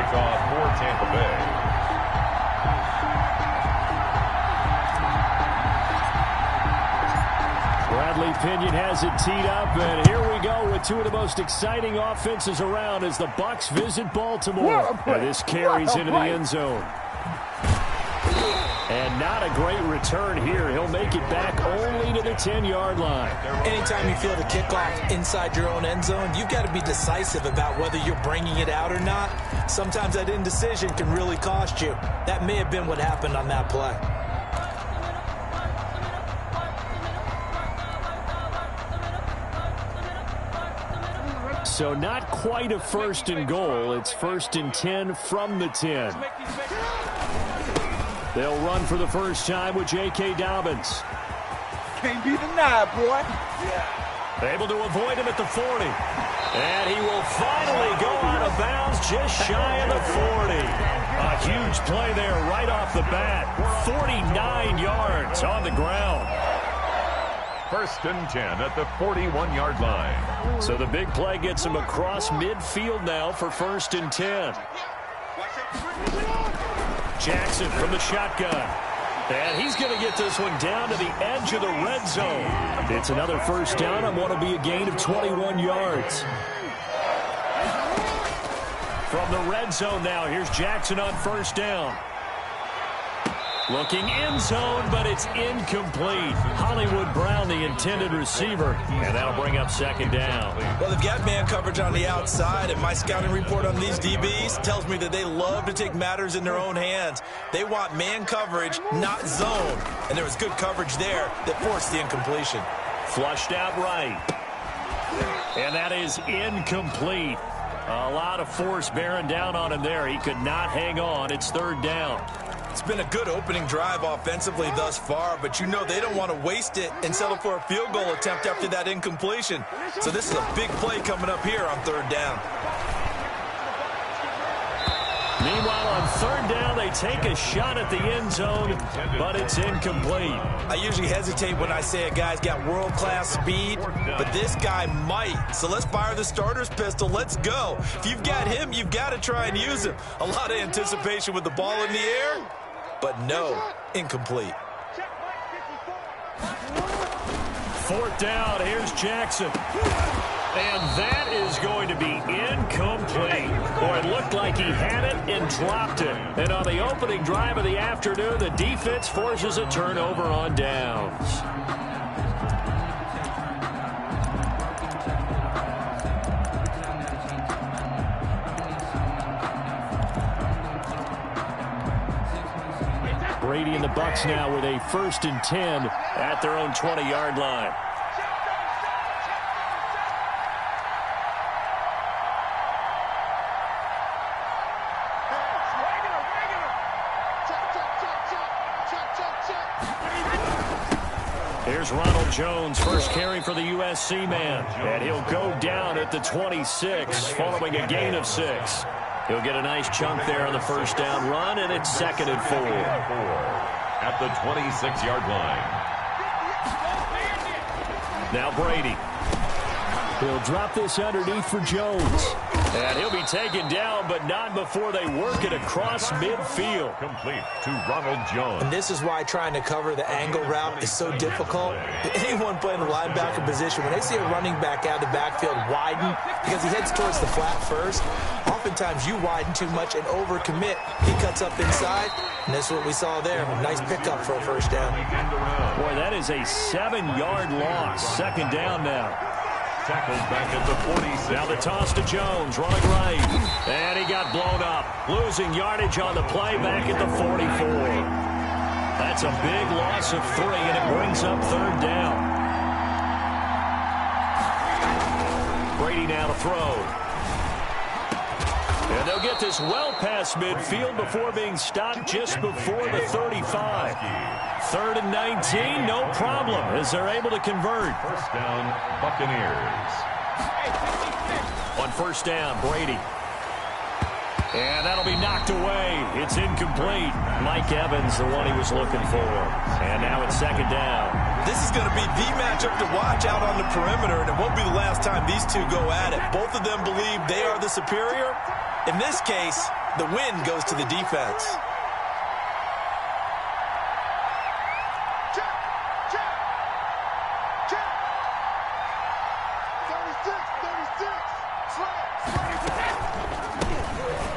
kickoff for Tampa Bay. Bradley Pinion has it teed up, and here we go with two of the most exciting offenses around as the Bucs visit Baltimore. And this carries into the end zone. And not a great return here. He'll make it back only to the 10-yard line. Anytime you feel the kickoff inside your own end zone, you've got to be decisive about whether you're bringing it out or not. Sometimes that indecision can really cost you. That may have been what happened on that play. So not quite a first and goal. It's 1st and 10 from the 10. They'll run for the first time with J.K. Dobbins. Can't be denied, boy. Able to avoid him at the 40. And he will finally go out of bounds just shy of the 40. A huge play there right off the bat. 49 yards on the ground. 1st and 10 at the 41-yard line. So the big play gets him across midfield now for 1st and 10. Jackson from the shotgun. And he's going to get this one down to the edge of the red zone. It's another first down on what will be a gain of 21 yards. From the red zone now, here's Jackson on 1st down. Looking end zone, but it's incomplete. Hollywood Brown, the intended receiver, and that'll bring up 2nd down. Well, they've got man coverage on the outside, and my scouting report on these DBs tells me that they love to take matters in their own hands. They want man coverage, not zone, and there was good coverage there that forced the incompletion. Flushed out right. And that is incomplete. A lot of force bearing down on him there. He could not hang on. It's 3rd down. It's been a good opening drive offensively thus far, but you know they don't want to waste it and settle for a field goal attempt after that incompletion. So this is a big play coming up here on 3rd down. Meanwhile, on 3rd down, they take a shot at the end zone, but it's incomplete. I usually hesitate when I say a guy's got world-class speed, but this guy might. So let's fire the starter's pistol. Let's go. If you've got him, you've got to try and use him. A lot of anticipation with the ball in the air, but no, incomplete. 4th down, here's Jackson. And that is going to be incomplete. Boy, it looked like he had it and dropped it. And on the opening drive of the afternoon, the defense forces a turnover on downs. Brady and the Bucs now with a 1st and 10 at their own 20-yard line. Here's Ronald Jones, first carry for the USC man. And he'll go down at the 26 following a gain of 6. He'll get a nice chunk there on the 1st down run, and it's 2nd and 4. At the 26-yard line. Now Brady. He'll drop this underneath for Jones. And he'll be taken down, but not before they work it across midfield. Complete to Ronald Jones. And this is why trying to cover the angle route is so difficult. Anyone playing the linebacker position, when they see a running back out of the backfield widen because he heads towards the flat first, oftentimes you widen too much and overcommit. He cuts up inside, and that's what we saw there. A nice pickup for a 1st down. Boy, that is a 7-yard loss. 2nd down now. Tackled back at the 46. Now the toss to Jones, running right. And he got blown up. Losing yardage on the play back at the 44. That's a big loss of 3, and it brings up 3rd down. Brady now to throw. And they'll get this well past midfield before being stopped just before the 35. 3rd and 19, no problem, as they're able to convert. 1st down, Buccaneers. On 1st down, Brady. And that'll be knocked away. It's incomplete. Mike Evans, the one he was looking for. And now it's 2nd down. This is going to be the matchup to watch out on the perimeter, and it won't be the last time these two go at it. Both of them believe they are the superior. In this case, The win goes to the defense.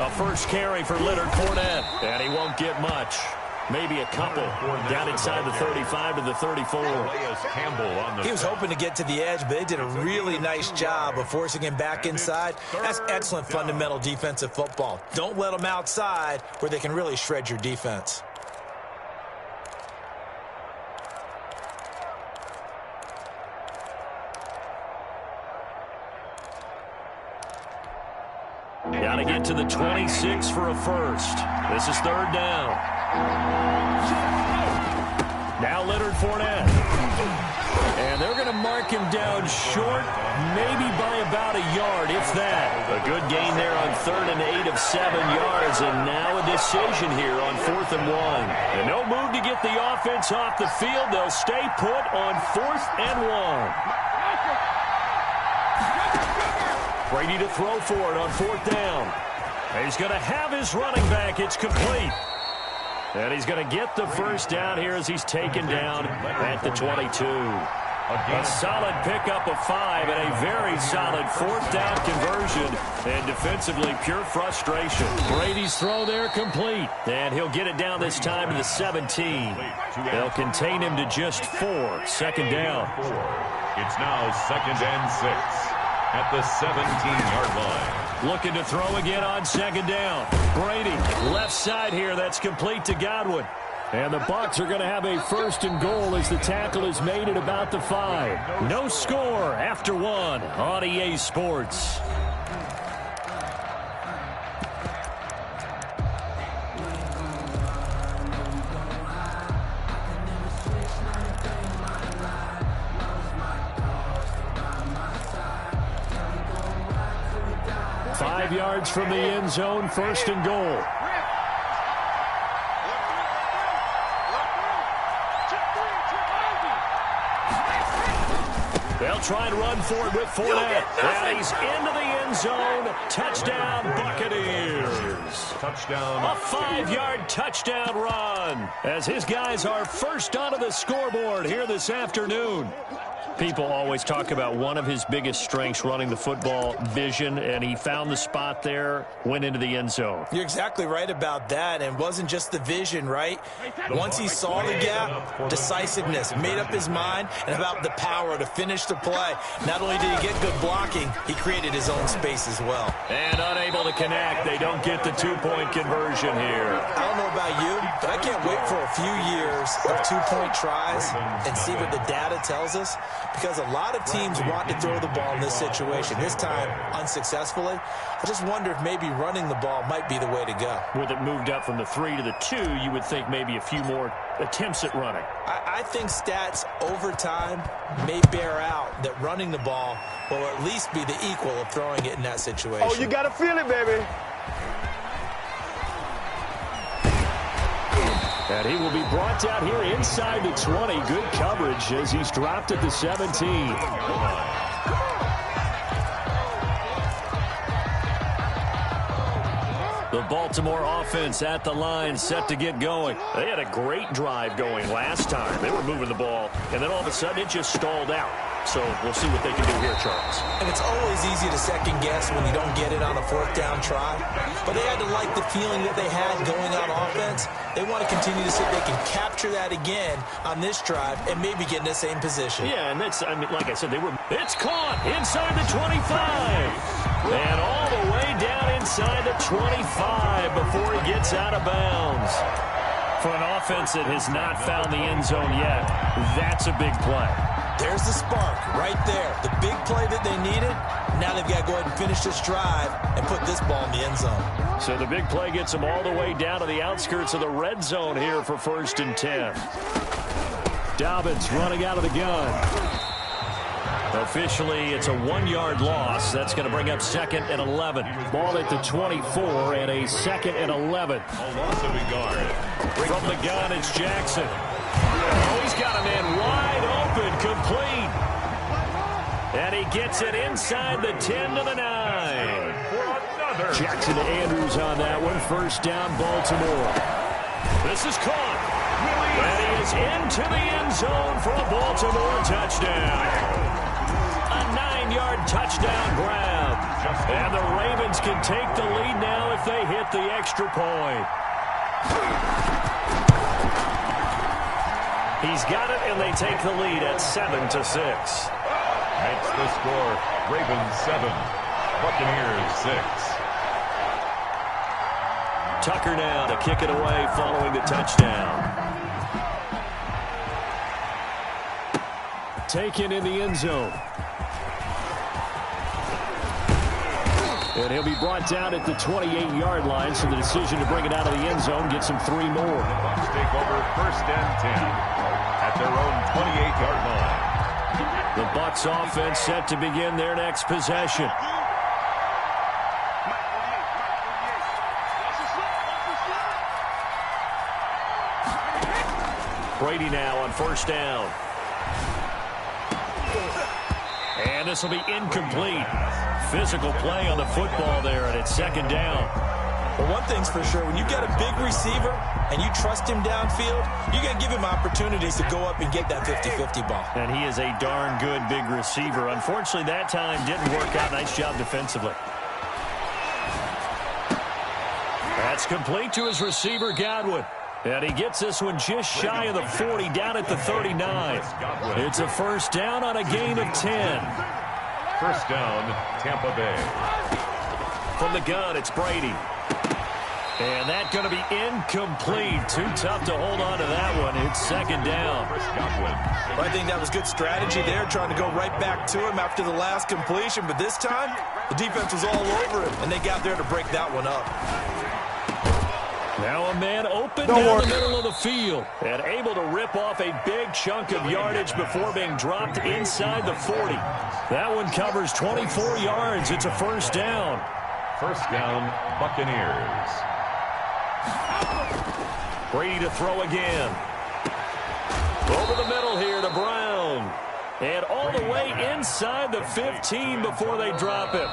A first carry for Leonard Fournette, and he won't get much. Maybe a couple down inside the 35 to the 34. He was hoping to get to the edge, but they did a really nice job of forcing him back inside. That's excellent fundamental defensive football. Don't let them outside where they can really shred your defense. Got to get to the 26 for a first. This is third down. Now Leonard Fournette. And they're going to mark him down short, maybe by about a yard, if that. A good gain there on 3rd and 8 of 7 yards, and now a decision here on 4th and 1. And no move to get the offense off the field. They'll stay put on 4th and 1. Brady to throw for it on 4th down. He's going to have his running back. It's complete. And he's going to get the first down here as he's taken down at the 22. A solid pickup of 5 and a very solid 4th down conversion. And defensively, pure frustration. Brady's throw there complete. And he'll get it down this time to the 17. They'll contain him to just 4. 2nd down. It's now 2nd and 6 at the 17-yard line. Looking to throw again on 2nd down. Brady, left side here. That's complete to Godwin. And the Bucs are going to have a 1st and goal as the tackle is made at about the 5. No score after 1 on EA Sports. Yards from the end zone, 1st and goal. They'll try and run for it with Fournette. And he's into the end zone. Touchdown, Buccaneers. Touchdown. A 5-yard touchdown run as his guys are first onto the scoreboard here this afternoon. People always talk about one of his biggest strengths running the football, vision, and he found the spot there, went into the end zone. You're exactly right about that, and it wasn't just the vision, right? Once he saw the gap, decisiveness, made up his mind, and about the power to finish the play. Not only did he get good blocking, he created his own space as well. And unable to connect, they don't get the 2-point conversion here. I don't know about you, but I can't wait for a few years of 2-point tries and see what the data tells us. Because a lot of teams want to throw the ball in this situation. This time, unsuccessfully. I just wonder if maybe running the ball might be the way to go. With it moved up from the 3 to the 2, you would think maybe a few more attempts at running. I think stats over time may bear out that running the ball will at least be the equal of throwing it in that situation. Oh, you got to feel it, baby. And he will be brought down here inside the 20. Good coverage as he's dropped at the 17. The Baltimore offense at the line, set to get going. They had a great drive going last time. They were moving the ball, and then all of a sudden it just stalled out. So we'll see what they can do here, Charles. And it's always easy to second guess when you don't get it on a 4th down try. But they had to like the feeling that they had going on offense. They want to continue to see if they can capture that again on this drive and maybe get in the same position. Yeah, and that's, I mean, like I said, it's caught inside the 25. And all the way down inside the 25 before he gets out of bounds. For an offense that has not found the end zone yet, that's a big play. There's the spark right there. The big play that they needed. Now they've got to go ahead and finish this drive and put this ball in the end zone. So the big play gets them all the way down to the outskirts of the red zone here for 1st and 10. Dobbins running out of the gun. Officially, it's a 1-yard loss. That's going to bring up 2nd and 11. Ball at the 24 and a 2nd and 11. A loss of a yard. From the gun, it's Jackson. Oh, he's got a man wide open, complete. And he gets it inside the 10 to the 9. Jackson to Andrews on that one, first down, Baltimore. This is caught. And he is into the end zone for a Baltimore touchdown. A 9-yard touchdown grab. And the Ravens can take the lead now if they hit the extra point. He's got it, and they take the lead at 7-6. Makes the score Ravens 7, Buccaneers 6. Tucker now to kick it away following the touchdown. Taken in the end zone. And he'll be brought down at the 28-yard line, so the decision to bring it out of the end zone gets him 3 more. Bucs take over first and 10 at their own 28-yard line. The Bucs offense set to begin their next possession. Brady now on first down. And this will be incomplete. Physical play on the football there, and it's second down. Well, one thing's for sure, when you get a big receiver and you trust him downfield, you're going to give him opportunities to go up and get that 50-50 ball. And he is a darn good big receiver. Unfortunately, that time didn't work out. Nice job defensively. That's complete to his receiver, Godwin. And he gets this one just shy of the 40, down at the 39. It's a first down on a gain of 10. First down, Tampa Bay. From the gun, it's Brady. And that's going to be incomplete. Too tough to hold on to that one. It's second down. Well, I think that was good strategy there, trying to go right back to him after the last completion. But this time, the defense was all over him, and they got there to break that one up. Now a man open down the middle of the field and able to rip off a big chunk of yardage before being dropped inside the 40. That one covers 24 yards. It's a first down. First down, Buccaneers. Brady to throw again. Over the middle here to Brown. And all the way inside the 15 before they drop it.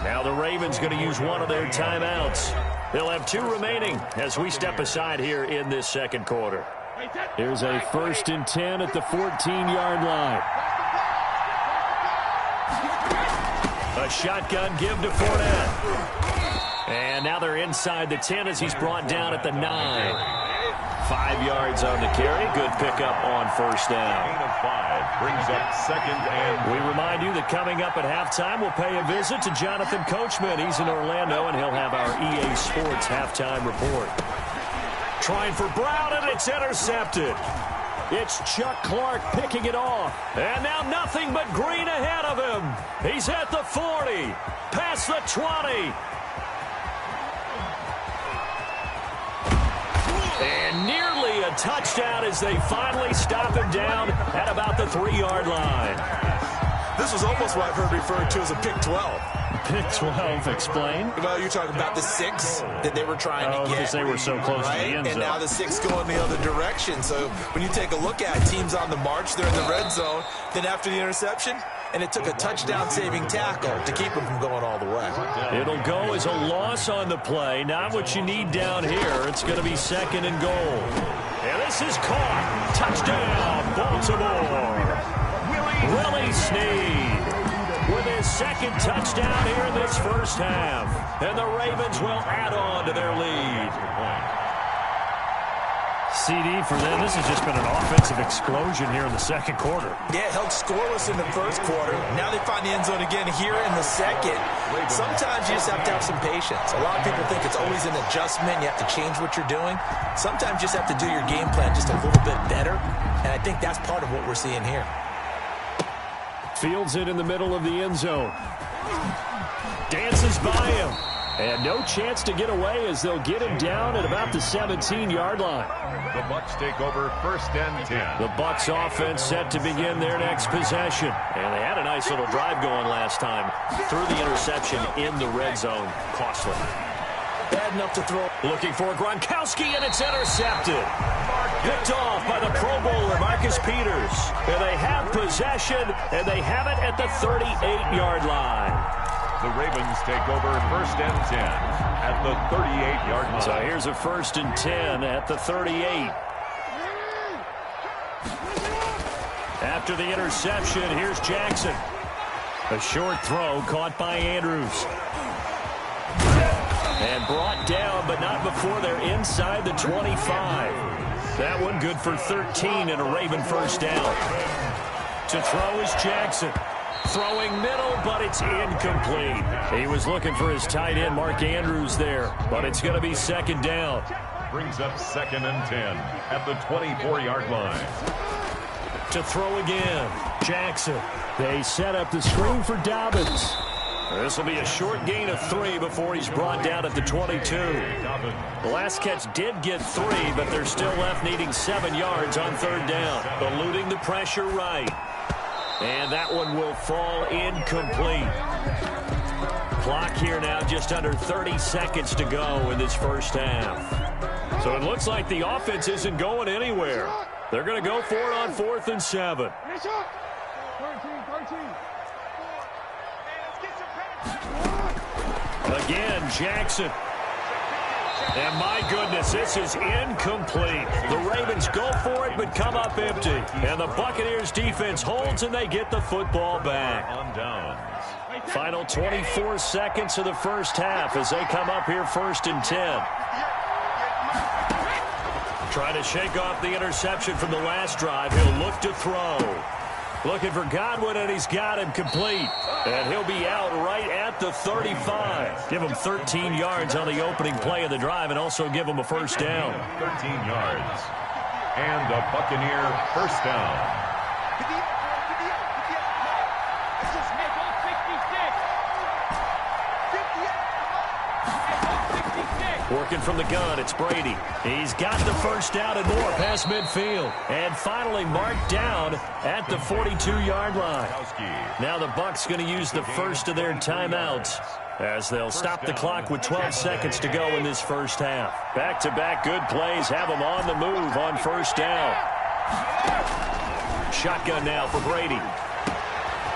Now the Ravens going to use one of their timeouts. They'll have 2 remaining as we step aside here in this second quarter. Here's a first and 10 at the 14-yard line. A shotgun give to Fournette. And now they're inside the 10 as he's brought down at the 9. 5 yards on the carry. Good pickup on first down. Gain of 5 brings up second and... We remind you that coming up at halftime, we'll pay a visit to Jonathan Coachman. He's in Orlando, and he'll have our EA Sports halftime report. Trying for Brown, and it's intercepted. It's Chuck Clark picking it off. And now nothing but green ahead of him. He's at the 40, past the 20. And nearly a touchdown as they finally stop him down at about the 3-yard line. This was almost what I've heard referred to as a pick 12. Pick 12, explain. Well, you're talking about the 6 that they were trying to get. Because they were so close to the end zone. And now the 6 going the other direction. So when you take a look at teams on the march, they're in the red zone. Then after the interception, and it took a touchdown-saving tackle to keep him from going all the way. It'll go as a loss on the play. Not what you need down here. It's going to be second and goal. And this is caught. Touchdown, Baltimore. Willie Snead with his second touchdown here in this first half. And the Ravens will add on to their lead. CD for them. This has just been an offensive explosion here in the second quarter. Yeah, held scoreless in the first quarter. Now they find the end zone again here in the second. Sometimes you just have to have some patience. A lot of people think it's always an adjustment. You have to change what you're doing. Sometimes you just have to do your game plan just a little bit better. And I think that's part of what we're seeing here. Fields it in the middle of the end zone. Dances by him. And no chance to get away as they'll get him down at about the 17-yard line. The Bucs take over first and 10. The Bucs offense set to begin their next possession. And they had a nice little drive going last time. Threw the interception in the red zone. Costly. Bad enough to throw. Looking for Gronkowski, and it's intercepted. Picked off by the Pro Bowler, Marcus Peters. And they have possession, and they have it at the 38-yard line. The Ravens take over first and 10. at the 38-yard line. So here's a 1st and 10 at the 38. After the interception, here's Jackson. A short throw caught by Andrews. And brought down, but not before they're inside the 25. That one good for 13 and a Raven 1st down. To throw is Jackson. Throwing middle, but it's incomplete. He was looking for his tight end, Mark Andrews, there, but it's going to be 2nd down. Brings up 2nd and 10 at the 24-yard line. To throw again, Jackson. They set up the screen for Dobbins. This will be a short gain of 3 before he's brought down at the 22. The last catch did get 3, but they're still left needing 7 yards on 3rd down. Eluding the pressure right. And that one will fall incomplete. Clock here now just under 30 seconds to go in this 1st half. So it looks like the offense isn't going anywhere. They're going to go for it on 4th and 7. Again, Jackson. And my goodness, this is incomplete. The Ravens go for it, but come up empty. And the Buccaneers defense holds, and they get the football back. On downs. Final 24 seconds of the 1st half as they come up here 1st and 10. Trying to shake off the interception from the last drive. He'll look to throw. Looking for Godwin, and he's got him complete. And he'll be out right at the 35. Give him 13 yards on the opening play of the drive and also give him a 1st down. 13 yards. And a Buccaneer 1st down. Working from the gun, it's Brady. He's got the 1st down and more past midfield. And finally marked down at the 42-yard line. Now the Bucs going to use the 1st of their timeouts as they'll stop the clock with 12 seconds to go in this 1st half. Back-to-back good plays have them on the move on 1st down. Shotgun now for Brady.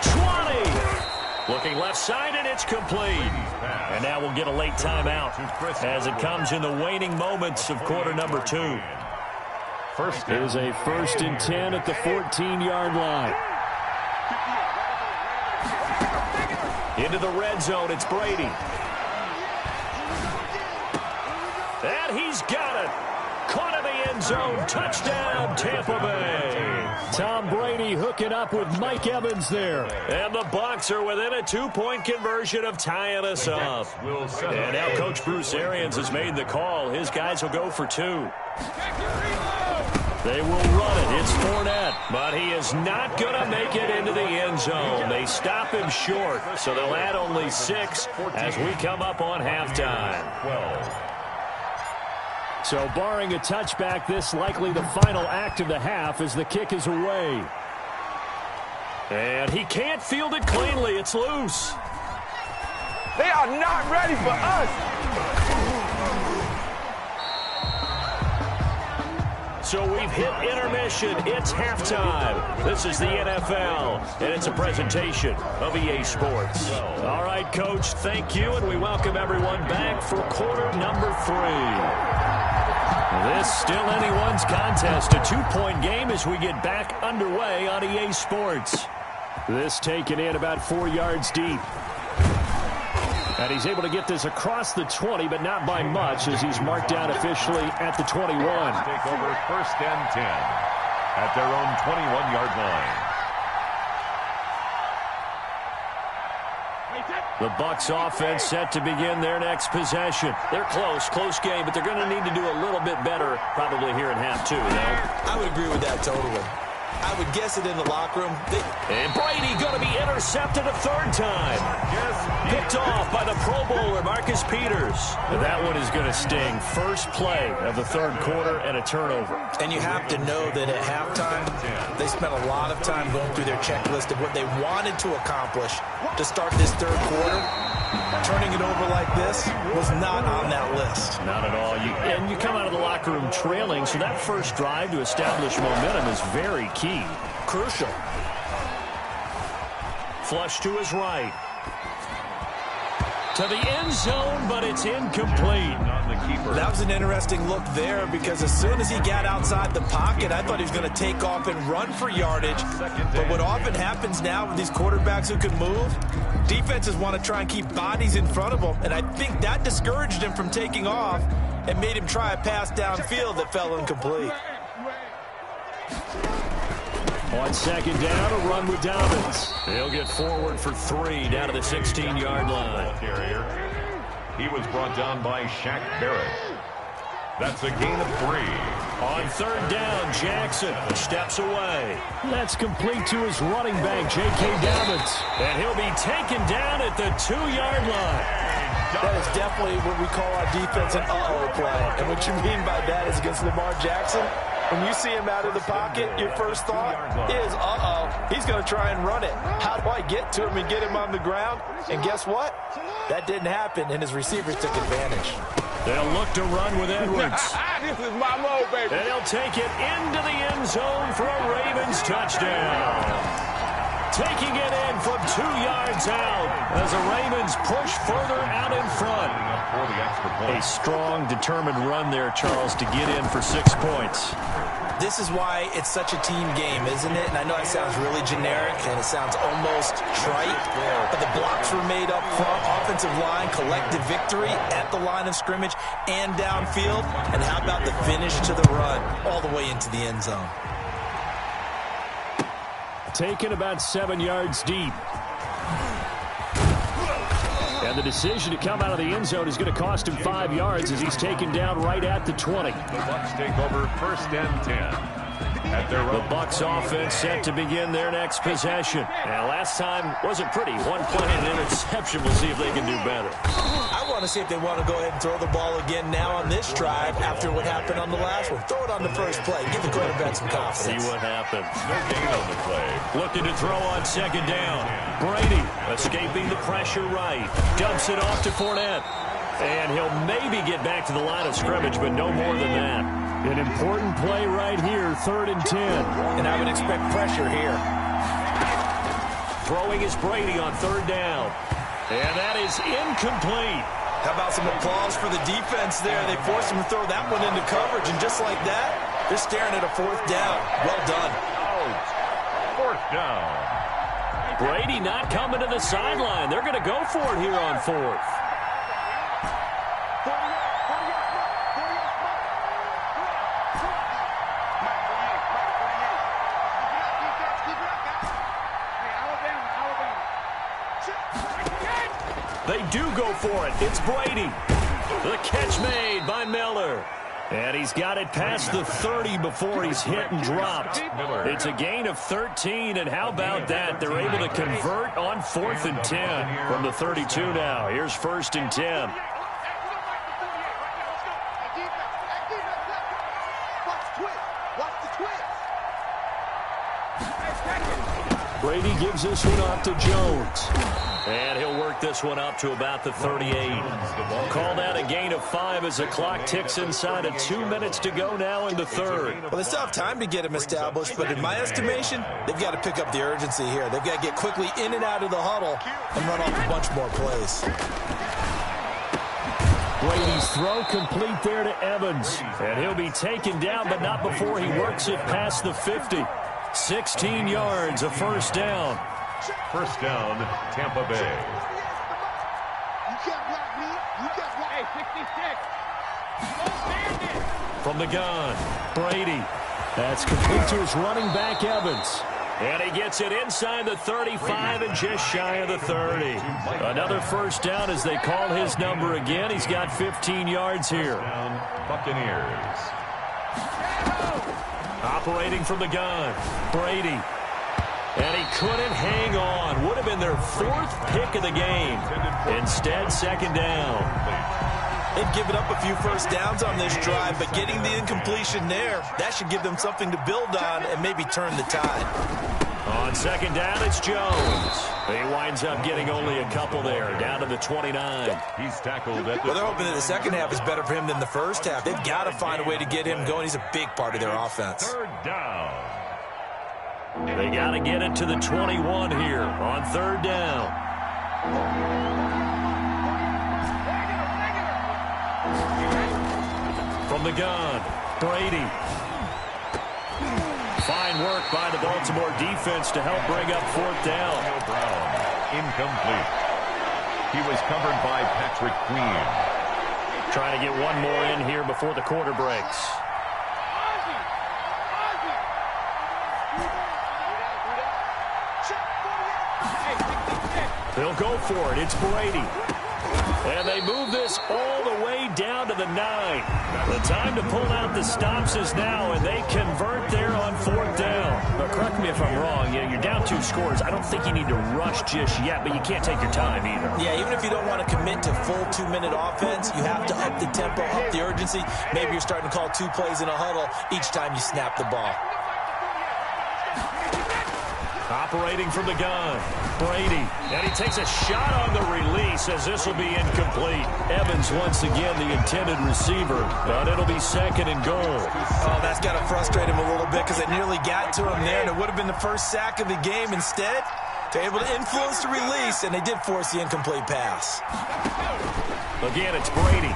20! Looking left side, and it's complete. And now we'll get a late timeout as it comes in the waning moments of quarter number 2. Here's a 1st and 10 at the 14-yard line. Into the red zone, it's Brady. And he's got it. Caught in the end zone. Touchdown, Tampa Bay. Tom Brady hooking up with Mike Evans there. And the Bucs are within a 2-point conversion of tying us up. And now Coach Bruce Arians has made the call. His guys will go for 2. They will run it. It's Fournette. But he is not going to make it into the end zone. They stop him short. So they'll add only 6 as we come up on halftime. 12. So barring a touchback, this likely the final act of the half as the kick is away. And he can't field it cleanly. It's loose. They are not ready for us. So we've hit intermission. It's halftime. This is the NFL, and it's a presentation of EA Sports. All right, Coach, thank you, and we welcome everyone back for quarter number 3. This still anyone's contest, a 2-point game as we get back underway on EA Sports. This taken in about 4 yards deep. And he's able to get this across the 20, but not by much as he's marked down officially at the 21. Take over 1st and 10 at their own 21-yard line. The Bucs offense set to begin their next possession. They're close game, but they're going to need to do a little bit better probably here in half 2, though. I would agree with that totally. I would guess it in the locker room. And Brady going to be intercepted a 3rd time. Picked off by the Pro Bowler, Marcus Peters. And that one is going to sting. First play of the 3rd quarter and a turnover. And you have to know that at halftime, they spent a lot of time going through their checklist of what they wanted to accomplish to start this 3rd quarter. Turning it over like this was not on that list. Not at all. And you come out of the locker room trailing, so that first drive to establish momentum is very key. Crucial. Flush to his right. To the end zone, but it's incomplete. That was an interesting look there because as soon as he got outside the pocket, I thought he was going to take off and run for yardage. But what often happens now with these quarterbacks who can move, defenses want to try and keep bodies in front of them, and I think that discouraged him from taking off and made him try a pass downfield that fell incomplete. On second down, a run with Dobbins. He'll get forward for 3 down to the 16-yard line. He was brought down by Shaq Barrett. That's a gain of 3. On third down, Jackson steps away. That's complete to his running back, J.K. Dobbins. And he'll be taken down at the 2-yard line. That is definitely what we call our defense an uh-oh play. And what you mean by that is against Lamar Jackson, when you see him out of the pocket, your first thought is, uh-oh, he's going to try and run it. How do I get to him and get him on the ground? And guess what? That didn't happen, and his receivers took advantage. They'll look to run with Edwards. This is my mode, baby. And he'll take it into the end zone for a Ravens touchdown. Taking it in from 2 yards out as the Ravens push further out in front. A strong, determined run there, Charles, to get in for 6 points. This is why it's such a team game, isn't it? And I know it sounds really generic and it sounds almost trite, but the blocks were made up front, offensive line, collective victory at the line of scrimmage and downfield. And how about the finish to the run all the way into the end zone? Taken about 7 yards deep. And the decision to come out of the end zone is going to cost him 5 yards as he's taken down right at the 20. The Bucs take over 1st and 10. The Bucs offense set to begin their next possession. And last time wasn't pretty. 1 play and an interception. We'll see if they can do better. I want to see if they want to go ahead and throw the ball again now on this drive after what happened on the last one. Throw it on the first play. Give the quarterback some confidence. See what happens. No gain on the play. Looking to throw on second down. Brady escaping the pressure right. Dumps it off to Fournette. And he'll maybe get back to the line of scrimmage, but no more than that. An important play right here, 3rd and 10. And I would expect pressure here. Throwing is Brady on 3rd down. And that is incomplete. How about some applause for the defense there? They forced him to throw that one into coverage, and just like that, they're staring at a 4th down. Well done. Out. 4th down. Brady not coming to the sideline. They're going to go for it here on 4th. They do go for it. It's Brady. The catch made by Miller. And he's got it past the 30 before he's hit and dropped. It's a gain of 13, and how about that? They're able to convert on 4th and 10 from the 32 now. Here's 1st and 10. Brady gives this one off to Jones. And he'll work this one up to about the 38. Call that a gain of 5 as the clock ticks inside of 2 minutes to go now in the 3rd. Well, they still have time to get him established, but in my estimation, they've got to pick up the urgency here. They've got to get quickly in and out of the huddle and run off a bunch more plays. Brady's throw complete there to Evans. And he'll be taken down, but not before he works it past the 50. 16 yards, a 1st down. 1st down, Tampa Bay. From the gun, Brady. That's complete to his running back, Evans. And he gets it inside the 35 and just shy of the 30. Another 1st down as they call his number again. He's got 15 yards here. Buccaneers. Operating from the gun, Brady. And he couldn't hang on. Would have been their 4th pick of the game. Instead, 2nd down. They've given up a few 1st downs on this drive, but getting the incompletion there, that should give them something to build on and maybe turn the tide. On 2nd down, it's Jones. He winds up getting only a couple there, down to the 29. He's tackled at the... Well, they're hoping that the second half is better for him than the first half. They've got to find a way to get him going. He's a big part of their offense. 3rd down. They got to get it to the 21 here on 3rd down. From the gun, Brady. Fine work by the Baltimore defense to help bring up fourth down. Brown, incomplete. He was covered by Patrick Queen. Trying to get one more in here before the quarter breaks. They'll go for it. It's Brady. And they move this all the way down to the 9. The time to pull out the stops is now, and they convert there on fourth down. But correct me if I'm wrong. You're down 2 scores. I don't think you need to rush just yet, but you can't take your time either. Yeah, even if you don't want to commit to full 2-minute offense, you have to up the tempo, up the urgency. Maybe you're starting to call 2 plays in a huddle each time you snap the ball. Operating from the gun, Brady. And he takes a shot on the release as this will be incomplete. Evans once again the intended receiver, but it'll be second and goal. Oh, that's got to frustrate him a little bit because they nearly got to him there, and it would have been the first sack of the game. Instead, they're able to influence the release, and they did force the incomplete pass. Again, it's Brady.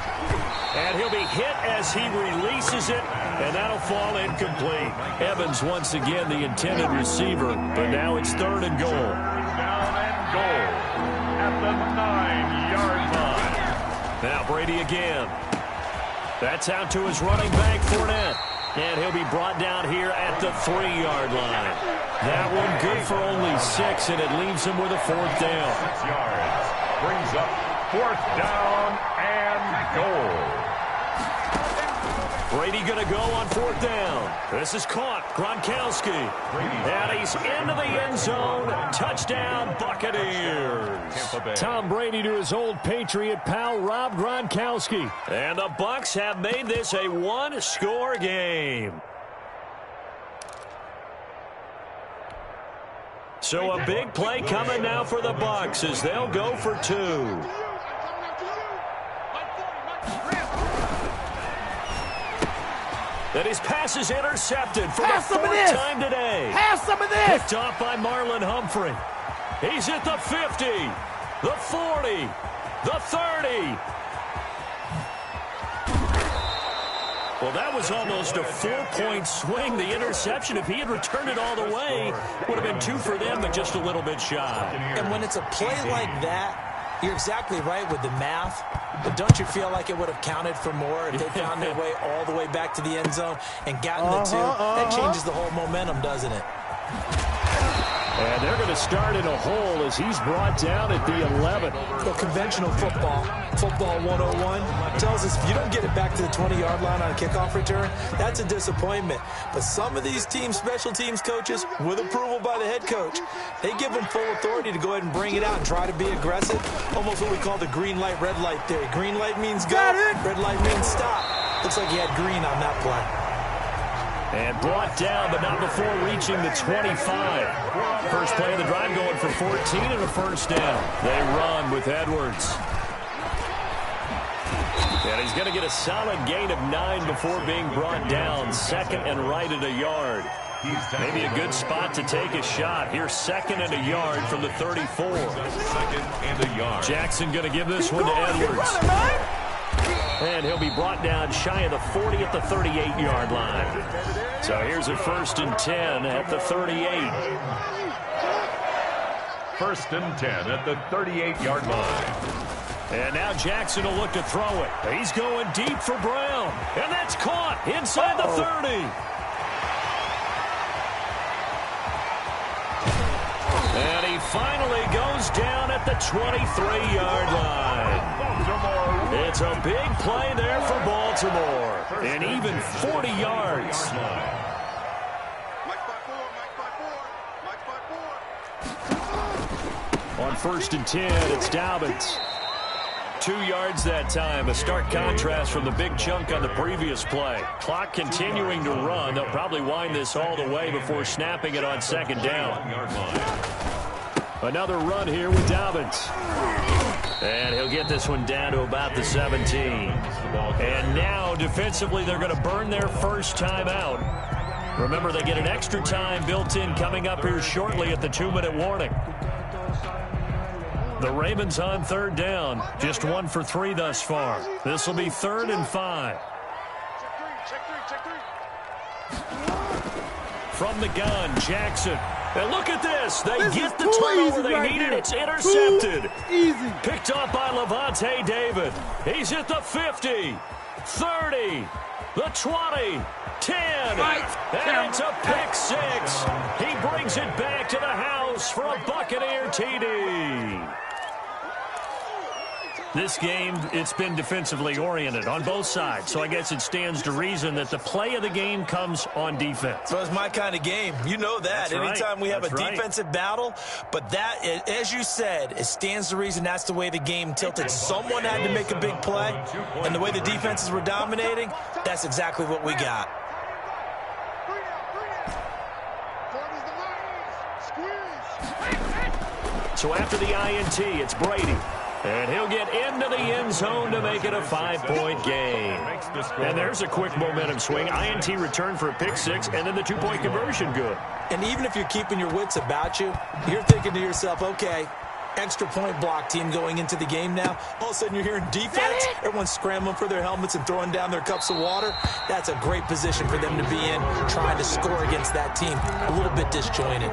And he'll be hit as he releases it, and that'll fall incomplete. Evans once again the intended receiver, but now it's third and goal. Down and goal at the 9-yard line. Now Brady again. That's out to his running back, Fournette. And he'll be brought down here at the 3-yard line. That one good for only 6, and it leaves him with a fourth down. 6 yards. Brings up fourth down and goal. Brady going to go on fourth down. This is caught. Gronkowski. And he's into the end zone. Touchdown, Buccaneers. Tom Brady to his old Patriot pal, Rob Gronkowski. And the Bucs have made this a 1-score game. So a big play coming now for the Bucs as they'll go for 2. And his pass is intercepted for the 4th time today. Have some of this. Picked off by Marlon Humphrey. He's at the 50, the 40, the 30. Well, that was almost a 4-point swing. The interception, if he had returned it all the way, would have been 2 for them, but just a little bit shy. And when it's a play like that, you're exactly right with the math, but don't you feel like it would have counted for more if they found their way all the way back to the end zone and gotten the 2? That changes the whole momentum, doesn't it? And they're going to start in a hole as he's brought down at the 11. Well, conventional football 101, tells us if you don't get it back to the 20-yard line on a kickoff return, that's a disappointment. But some of these teams, special teams coaches, with approval by the head coach, they give them full authority to go ahead and bring it out and try to be aggressive. Almost what we call the green light, red light theory. Green light means go, red light means stop. Looks like he had green on that play. And brought down, but not before reaching the 25. First play of the drive going for 14 and a first down. They run with Edwards. And he's going to get a solid gain of 9 before being brought down. Second and right at a yard. Maybe a good spot to take a shot. Here's second and a yard from the 34. Second and a yard. Jackson going to give this one to Edwards. And he'll be brought down shy of the 40 at the 38-yard line. So here's a 1st and 10 at the 38. 1st and 10 at the 38-yard line. And now Jackson will look to throw it. He's going deep for Brown. And that's caught inside the 30. And he finally goes down at the 23-yard line. It's a big play there for Baltimore. And even 40 yards. On 1st and 10, it's Dobbins. 2 yards that time. A stark contrast from the big chunk on the previous play. Clock continuing to run. They'll probably wind this all the way before snapping it on 2nd down. Another run here with Dobbins. And he'll get this one down to about the 17. And now, defensively, they're going to burn their first time out. Remember, they get an extra time built in coming up here shortly at the 2-minute warning. The Ravens on 3rd down. Just 1 for 3 thus far. This will be 3rd and 5. From the gun, Jackson. And look at this. They get the turnover they needed. It's intercepted. Easy. Picked up by Levante David. He's at the 50, 30, the 20, 10. And it's a pick six. He brings it back to the house for a Buccaneer TD. This game, it's been defensively oriented on both sides, so I guess it stands to reason that the play of the game comes on defense. So it's my kind of game. You know that. That's Anytime we have a right. defensive battle, but that, as you said, it stands to reason that's the way the game tilted. Someone had to make a big play, and the way the defenses were dominating, that's exactly what we got. So after the INT, it's Brady. And he'll get into the end zone to make it a 5-point game. And there's a quick momentum swing. INT return for a pick six, and then the 2-point conversion good. And even if you're keeping your wits about you, you're thinking to yourself, okay, extra point block team going into the game now. All of a sudden you're hearing defense. Everyone's scrambling for their helmets and throwing down their cups of water. That's a great position for them to be in, trying to score against that team. A little bit disjointed.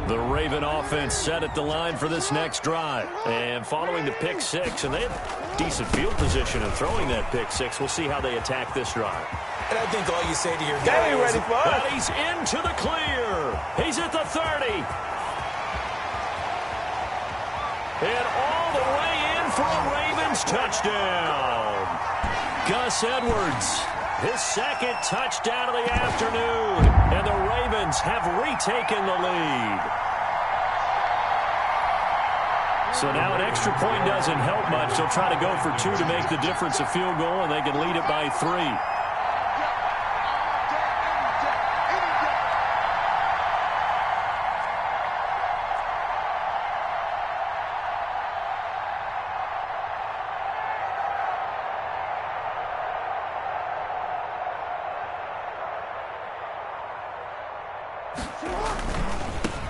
The Raven offense set at the line for this next drive. And following the pick six, and they have decent field position in throwing that pick six. We'll see how they attack this drive. And I think all you say to your guy is, ready for us. But he's into the clear. He's at the 30. And all the way in for a Ravens touchdown. Gus Edwards, his second touchdown of the afternoon. And the Ravens have retaken the lead. So now an extra point doesn't help much. They'll try to go for two to make the difference a field goal, and they can lead it by 3.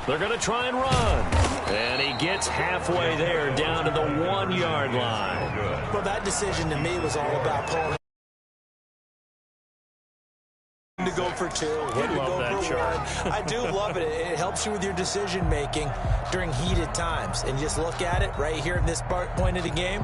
They're going to try and run. And he gets halfway there, down to the 1-yard line. well, that decision to me was all about pulling to go for two, when to go for one. I do love it. It helps you with your decision making during heated times. And just look at it right here in this point of the game.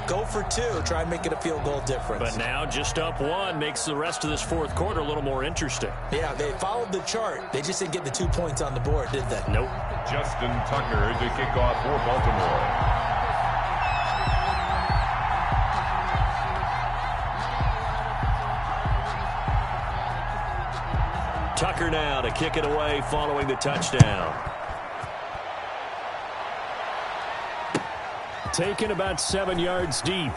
Go for two. Try and make it a field goal difference. But now just up one makes the rest of this fourth quarter a little more interesting. Yeah, they followed the chart. They just didn't get the 2 points on the board, did they? Nope. Justin Tucker to kick off for Baltimore. Tucker now to kick it away following the touchdown. Taken about 7 yards deep.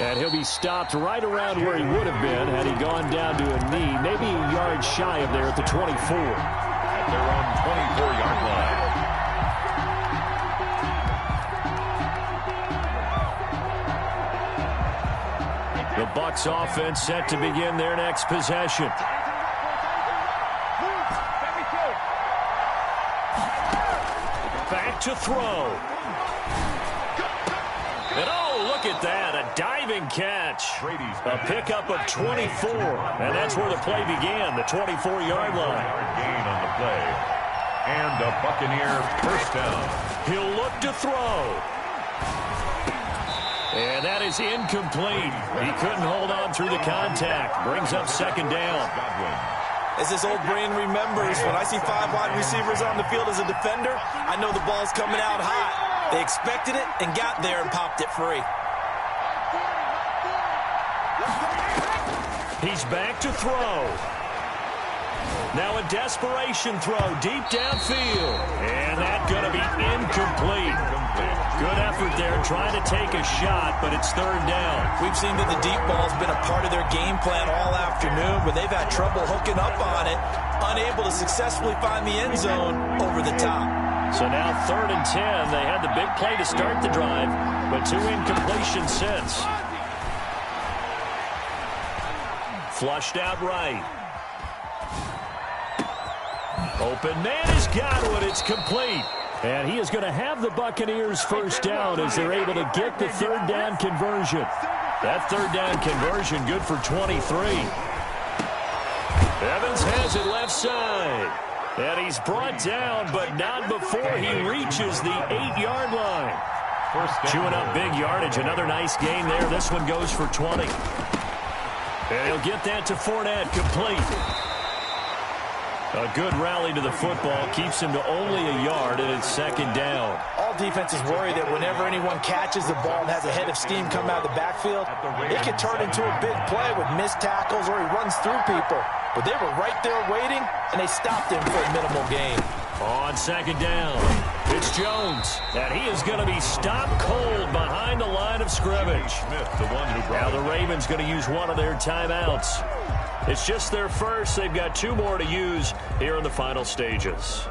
And he'll be stopped right around where he would have been had he gone down to a knee, maybe a yard shy of there at the 24. At their own 24-yard line. The Bucs offense set to begin their next possession. Back to throw. And oh, look at that, a diving catch. A pickup of 24, and that's where the play began, the 24-yard line. Gain on the play. And a Buccaneer first down. He'll look to throw. And that is incomplete. He couldn't hold on through the contact. Brings up second down. As this old brain remembers, when I see 5 wide receivers on the field as a defender, I know the ball's coming out hot. They expected it and got there and popped it free. He's back to throw. Now a desperation throw deep downfield. And that's going to be incomplete. Good effort there trying to take a shot, but it's third down. We've seen that the deep ball's been a part of their game plan all afternoon, but they've had trouble hooking up on it, unable to successfully find the end zone over the top. So now 3rd and 10. They had the big play to start the drive, but 2 incompletions since. Flushed out right. Open man has got one. It's complete. And he is going to have the Buccaneers first down as they're able to get the third down conversion. That third down conversion good for 23. Evans has it left side. And he's brought down, but not before he reaches the 8-yard line. Chewing up big yardage. Another nice gain there. This one goes for 20. And he'll get that to Fournette, complete. A good rally to the football keeps him to only a yard, and it's second down. All defenses worry that whenever anyone catches the ball and has a head of steam come out of the backfield, it can turn into a big play with missed tackles or he runs through people. But they were right there waiting, and they stopped him for a minimal gain. On second down, it's Jones, and he is going to be stopped cold behind the line of scrimmage. Now the Ravens going to use one of their timeouts. It's just their first. They've got 2 more to use here in the final stages.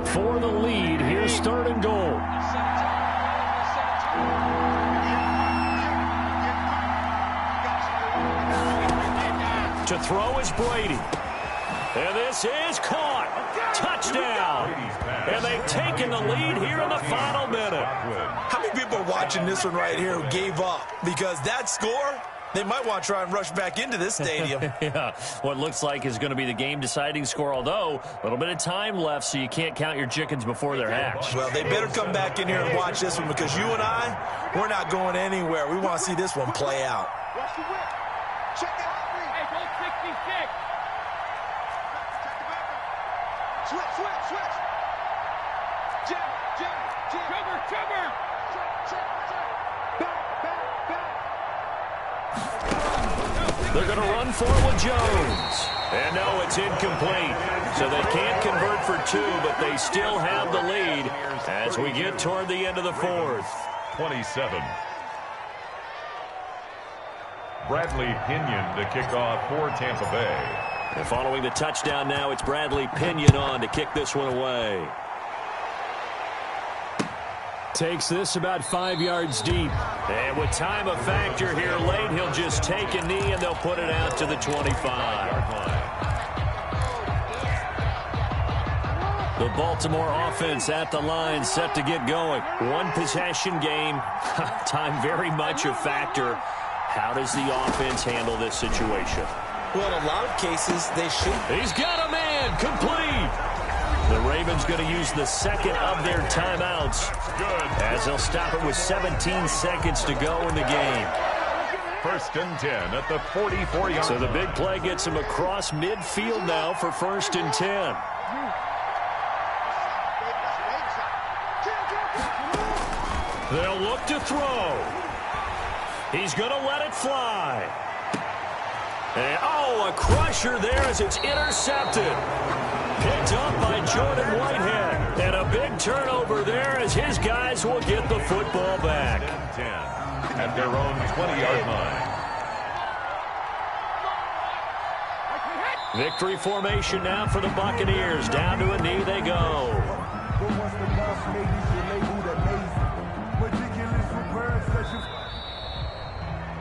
For the lead, here's third and goal. To throw is Brady. And this is caught. Touchdown. And they've taken the lead here in the final minute. How many people are watching this one right here who gave up? Because that score, they might want to try and rush back into this stadium. Yeah, what looks like is going to be the game-deciding score, although a little bit of time left, so you can't count your chickens before they're hatched. Well, they better come back in here and watch this one because you and I, we're not going anywhere. We want to see this one play out. Check it out. Hey, go 66. Switch. Jab. Cover. Back. They're going to run for it with Jones. And no, it's incomplete. So they can't convert for 2, but they still have the lead as we get toward the end of the fourth. 27. Bradley Pinion to kick off for Tampa Bay. And following the touchdown now, it's Bradley Pinion on to kick this one away. Takes this about 5 yards deep. And with time a factor here late, he'll just take a knee and they'll put it out to the 25. The Baltimore offense at the line, set to get going. One possession game. Time very much a factor. How does the offense handle this situation? Well, in a lot of cases, they should. He's got a man, complete. The Ravens going to use the second of their timeouts. Good. As they'll stop it with 17 seconds to go in the game. First and 10 at the 44-yard. So the big play gets him across midfield now for first and 10. They'll look to throw. He's going to let it fly. And, a crusher there as it's intercepted. Picked up by Jordan Whitehead. And a big turnover there as his guys will get the football back. 10 at their own 20-yard line. Victory formation now for the Buccaneers. Down to a knee they go.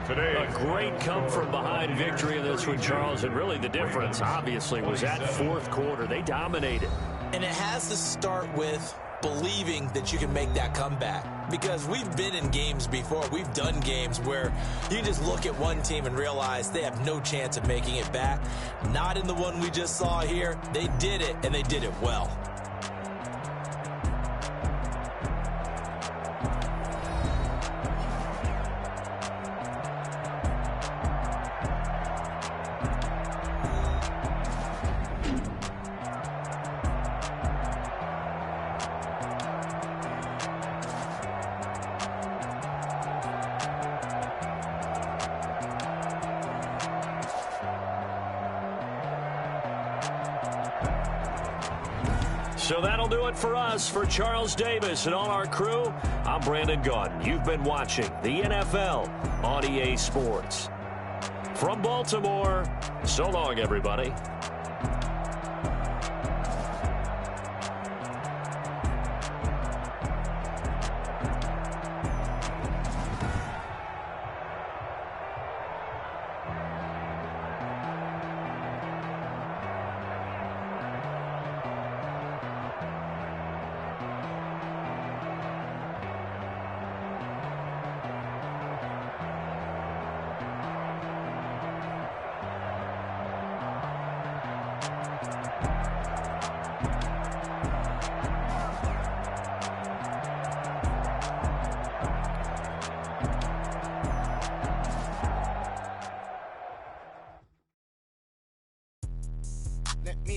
Today, A great come-from-behind victory in this one, Charles. And really the difference, obviously, was that fourth quarter. They dominated. And it has to start with believing that you can make that comeback. Because we've been in games before. We've done games where you just look at one team and realize they have no chance of making it back. Not in the one we just saw here. They did it, and they did it well. So that'll do it for us. For Charles Davis and all our crew, I'm Brandon Gaudin. You've been watching the NFL on EA Sports. From Baltimore, so long, everybody.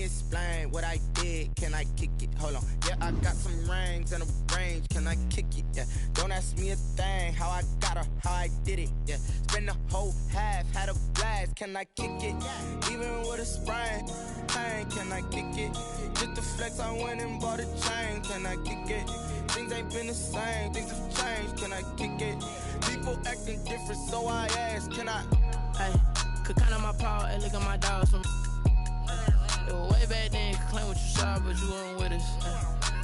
me explain what I did. Can I kick it? Hold on. Yeah, I got some rings and a range. Can I kick it? Yeah. Don't ask me a thing. How I got her, how I did it. Yeah. Spend the whole half, had a blast. Can I kick it? Even with a sprain, pain. Can I kick it? Just to flex, I went and bought a chain. Can I kick it? Things ain't been the same. Things have changed. Can I kick it? People acting different, so I ask. Can I? Hey, could count on my power and look at my dogs from. It was way back then, could claim what you saw, but you weren't with us.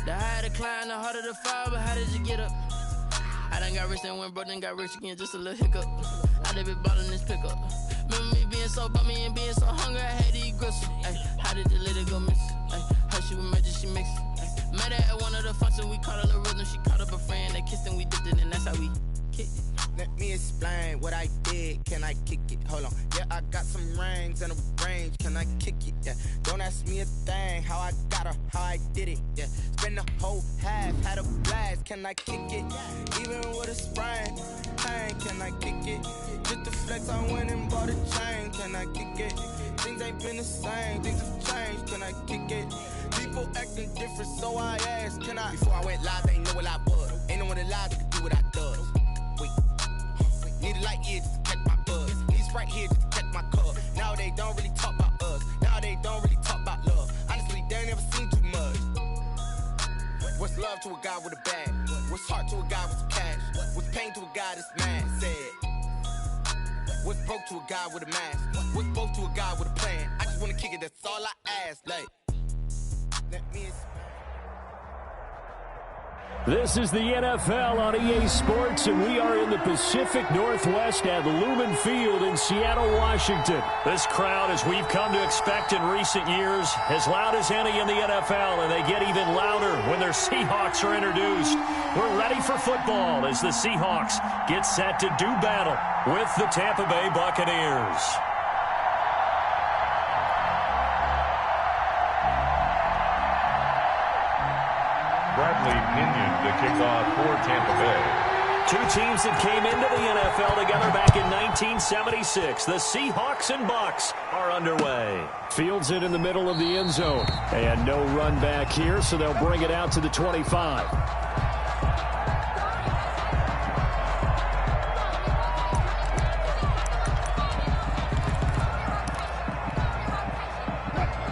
The higher the climb, the harder the fall, but how did you get up? I done got rich and went broke, then got rich again, just a little hiccup. I done been ballin' this pickup. Remember me being so bummy and being so hungry, I had to eat gristle. Ay, how did the lady go miss? Ay, how she was magic, she mixed. Met her at one of the functions, we caught a little rhythm, she caught up a friend, they kissed and we dipped it, and that's how we kicked it. Let me explain what I did. Can I kick it? Hold on. Yeah, I got some rings and a range. Can I kick it? Yeah. Don't ask me a thing. How I got her, how I did it. Yeah. Spend the whole half, had a blast. Can I kick it? Even with a sprain, pain. Can I kick it? Just to flex, I went and bought a chain. Can I kick it? Things ain't been the same. Things have changed. Can I kick it? People acting different, so I asked. Can I? Before I went live, they ain't know what I was. Ain't no one alive that could do what I does. Wait. Need a light here just to catch my buzz. Need Sprite here just to catch my cup. Now they don't really talk about us. Now they don't really talk about love. Honestly, they ain't never seen too much. What's love to a guy with a bag? What's heart to a guy with some cash? What's pain to a guy that's mad? Said. What's broke to a guy with a mask? What's broke to a guy with a plan? I just wanna kick it, that's all I ask. Like, let me explain. This is the NFL on EA Sports, and we are in the Pacific Northwest at Lumen Field in Seattle, Washington. This crowd, as we've come to expect in recent years, as loud as any in the NFL, and they get even louder when their Seahawks are introduced. We're ready for football as the Seahawks get set to do battle with the Tampa Bay Buccaneers. Bradley Pinion to kick off for Tampa Bay. Two teams that came into the NFL together back in 1976. The Seahawks and Bucs are underway. Fields it in the middle of the end zone. And no run back here, so they'll bring it out to the 25.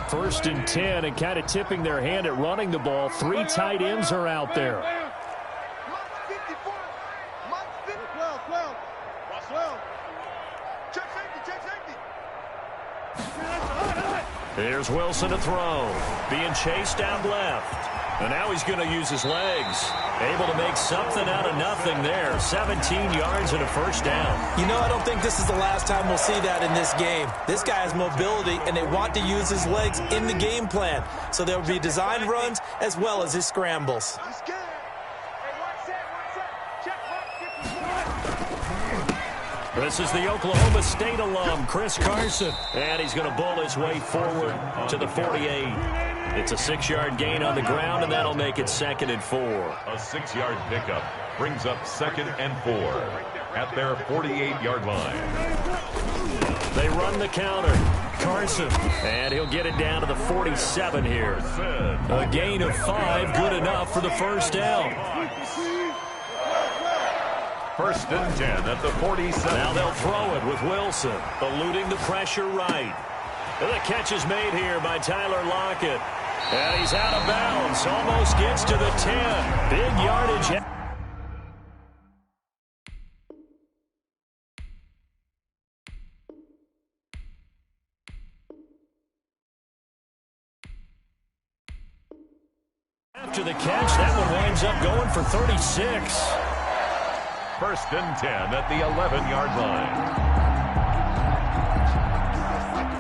First and 10, and kind of tipping their hand at running the ball. Three tight ends are out there. Here's Wilson to throw. Being chased out left. And now he's going to use his legs. Able to make something out of nothing there. 17 yards and a first down. You know, I don't think this is the last time we'll see that in this game. This guy has mobility, and they want to use his legs in the game plan. So there will be design runs as well as his scrambles. This is the Oklahoma State alum, Chris Carson. And he's going to bull his way forward to the 48. It's a 6-yard gain on the ground, and that'll make it 2nd and 4. A 6-yard pickup brings up 2nd and 4 at their 48-yard line. They run the counter. Carson, and he'll get it down to the 47 here. A gain of 5, good enough for the first down. 1st and 10 at the 47. Now they'll throw it with Wilson, eluding the pressure right. And the catch is made here by Tyler Lockett. And he's out of bounds, almost gets to the 10. Big yardage. After the catch, that one winds up going for 36. 1st and 10 at the 11-yard line.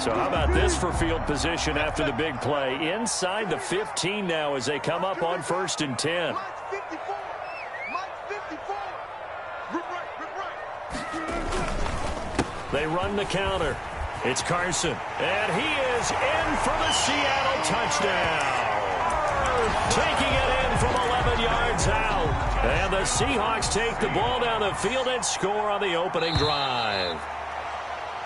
So how about this for field position after the big play? Inside the 15 now as they come up on 1st and 10. They run the counter. It's Carson. And he is in for the Seattle touchdown. Taking it in from 11 yards out. And the Seahawks take the ball down the field and score on the opening drive.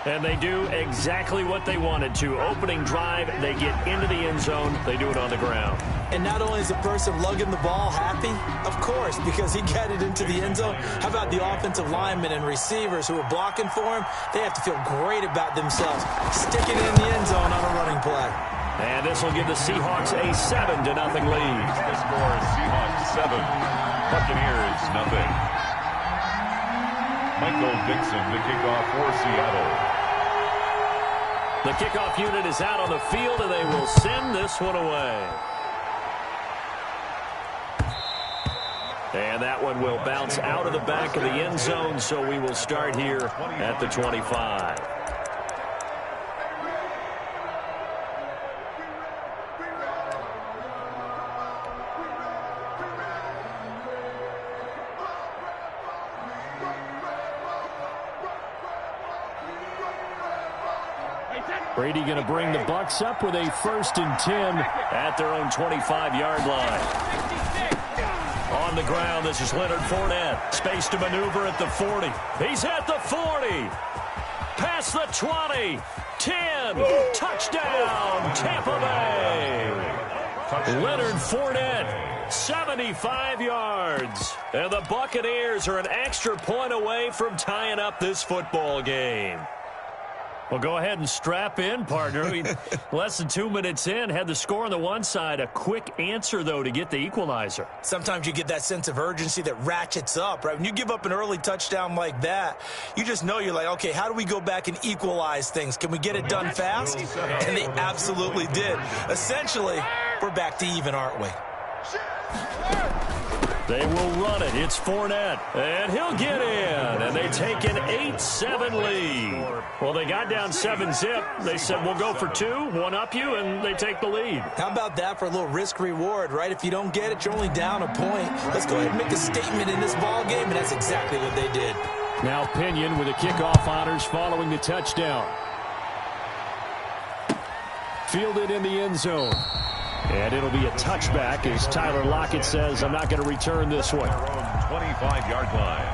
And they do exactly what they wanted to. Opening drive, they get into the end zone. They do it on the ground. And not only is the person lugging the ball happy, of course, because he got it into the end zone. How about the offensive linemen and receivers who are blocking for him? They have to feel great about themselves, sticking it in the end zone on a running play. And this will give the Seahawks a 7-0 lead. The score is Seahawks 7, Buccaneers nothing. Michael Dixon, the kickoff for Seattle. The kickoff unit is out on the field, and they will send this one away. And that one will bounce out of the back of the end zone, so we will start here at the 25. Brady going to bring the Bucs up with a 1st and 10 at their own 25-yard line. On the ground, this is Leonard Fournette. Space to maneuver at the 40. He's at the 40. Past the 20. 10. Touchdown, Tampa Bay. Leonard Fournette, 75 yards. And the Buccaneers are an extra point away from tying up this football game. Well, go ahead and strap in, partner. Less than 2 minutes in, had the score on the one side. A quick answer, though, to get the equalizer. Sometimes you get that sense of urgency that ratchets up, right? When you give up an early touchdown like that, you just know you're like, okay, how do we go back and equalize things? Can we get it done fast? And they absolutely did. Essentially, we're back to even, aren't we? They will run it. It's Fournette, and he'll get in. And they take an 8-7 lead. Well, they got down 7-zip. They said, we'll go for 2, one up you, and they take the lead. How about that for a little risk-reward, right? If you don't get it, you're only down a point. Let's go ahead and make a statement in this ball game, and that's exactly what they did. Now Pinion with the kickoff honors following the touchdown. Fielded in the end zone. And it'll be a touchback as Tyler Lockett says, I'm not going to return this one. 25-yard line.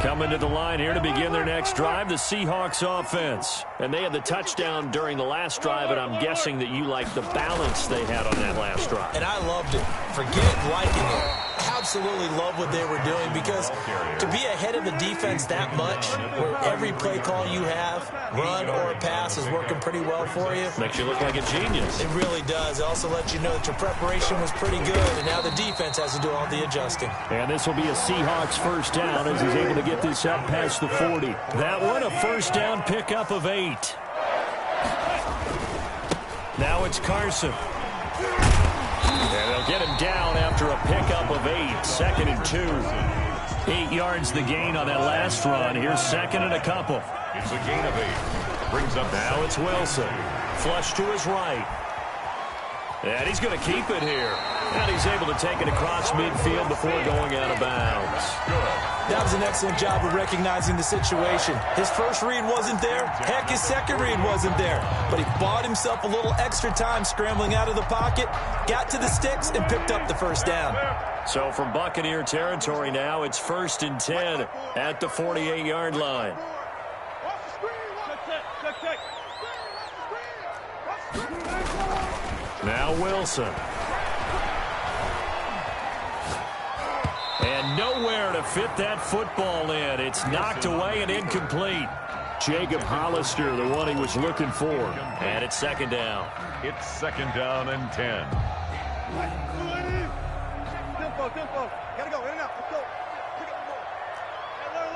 Coming to the line here to begin their next drive, the Seahawks offense. And they had the touchdown during the last drive, and I'm guessing that you like the balance they had on that last drive. And I loved it. Forget liking it. Absolutely love what they were doing, because to be ahead of the defense that much, where every play call you have, run or pass, is working pretty well for you. Makes you look like a genius. It really does. It also lets you know that your preparation was pretty good, and now the defense has to do all the adjusting. And this will be a Seahawks first down as he's able to get this up past the 40. That one, a first down pickup of 8. Now it's Carson. And they'll get him down after a pickup of 8. 2nd and 2. 8 yards the gain on that last run. Here's 2nd and a couple. It's a gain of 8. Brings up now it's Wilson. Flush to his right. And he's going to keep it here. And he's able to take it across midfield before going out of bounds. That was an excellent job of recognizing the situation. His first read wasn't there. Heck, his second read wasn't there. But he bought himself a little extra time scrambling out of the pocket, got to the sticks, and picked up the first down. So from Buccaneer territory now, it's 1st and 10 at the 48-yard line. Now Wilson. And nowhere to fit that football in. It's knocked away and incomplete. Jacob Hollister, the one he was looking for. And it's 2nd down. It's 2nd down and 10. Tempo. Gotta go. In and out. Let's go. Pick up the ball.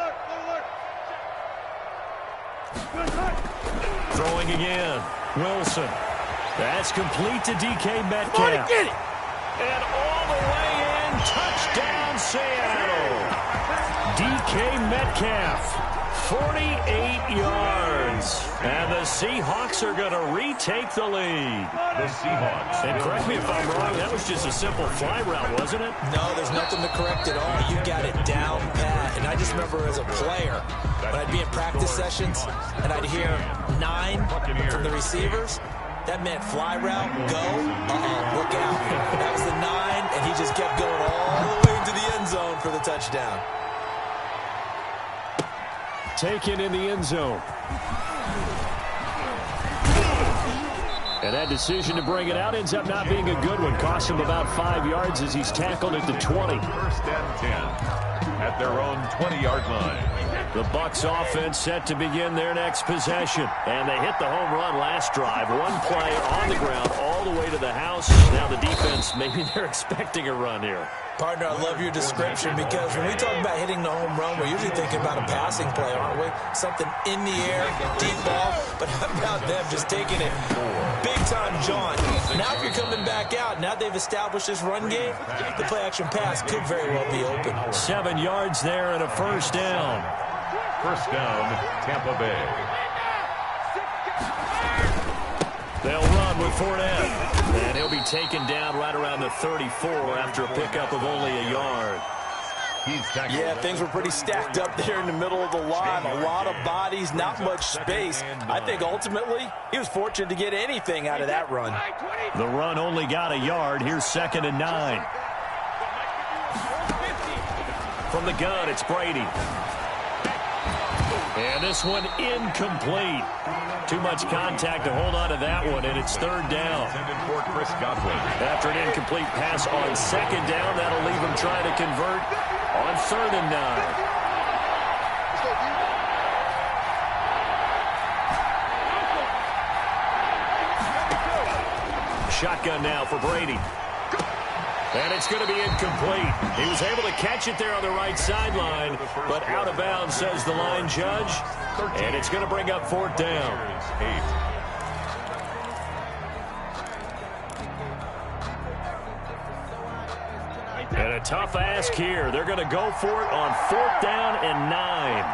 Alert. Throwing again. Wilson. That's complete to DK Metcalf. Come on, get it. And all the way in. Touchdown, Seattle. DK Metcalf. 48 yards. And the Seahawks are going to retake the lead. The Seahawks. And correct me if I'm wrong, that was just a simple fly route, wasn't it? No, there's nothing to correct at all. You got it down pat. And I just remember as a player, when I'd be in practice sessions and I'd hear 9 from the receivers, that meant fly route, go, look out. That was the 9, and he just kept going all the way into the end zone for the touchdown. taken in the end zone. And that decision to bring it out ends up not being a good one. Cost him about 5 yards as he's tackled at the 20. First and 10 at their own 20-yard line. The Bucs offense set to begin their next possession. And they hit the home run last drive. One play on the ground all the way to the house. Now the defense, maybe they're expecting a run here. Partner, I love your description because when we talk about hitting the home run, we're usually thinking about a passing play, aren't we? Something in the air, deep ball. But how about them just taking it big-time jaunt? Now if you're coming back out, now they've established this run game, the play-action pass could very well be open. 7 yards there and a first down. First down, Tampa Bay. They'll run with Fournette. And he'll be taken down right around the 34 after a pickup of only a yard. Yeah, things were pretty stacked up there in the middle of the line. A lot of bodies, not much space. I think ultimately he was fortunate to get anything out of that run. The run only got a yard. Here's 2nd and 9. From the gun, it's Brady. And this one incomplete. Too much contact to hold on to that one, and it's 3rd down. After an incomplete pass on 2nd down, that'll leave him trying to convert on 3rd and 9. Shotgun now for Brady. And it's going to be incomplete. He was able to catch it there on the right sideline, but out of bounds, says the line judge. And it's going to bring up 4th down. And a tough ask here. They're going to go for it on 4th down and 9.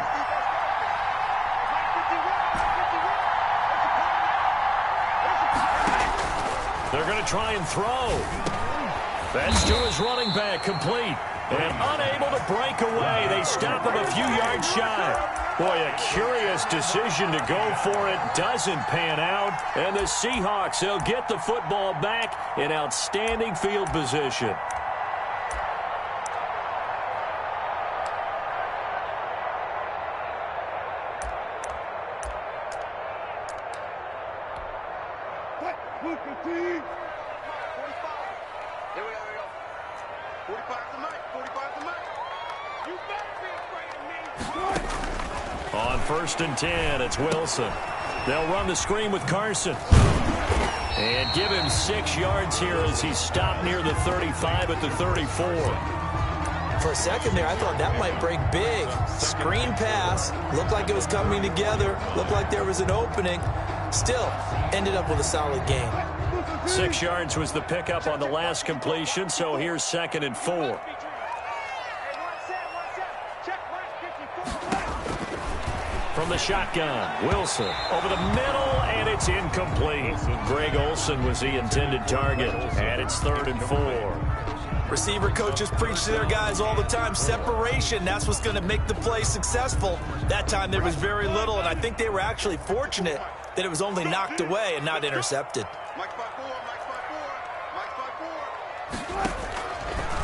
They're going to try and throw. That's to his running back, complete. And unable to break away. They stop him a few yards shy. Boy, a curious decision to go for it. Doesn't pan out. And the Seahawks, they'll get the football back in outstanding field position. On 1st and 10, it's Wilson. They'll run the screen with Carson. And give him 6 yards here as he's stopped near the 35 at the 34. For a second there, I thought that might break big. Screen pass. Looked like it was coming together. Looked like there was an opening. Still, ended up with a solid gain. 6 yards was the pickup on the last completion, so here's 2nd and 4. From the shotgun, Wilson over the middle, and it's incomplete. Greg Olsen was the intended target, and it's 3rd and 4. Receiver coaches preach to their guys all the time. Separation, that's what's going to make the play successful. That time there was very little, and I think they were actually fortunate that it was only knocked away and not intercepted.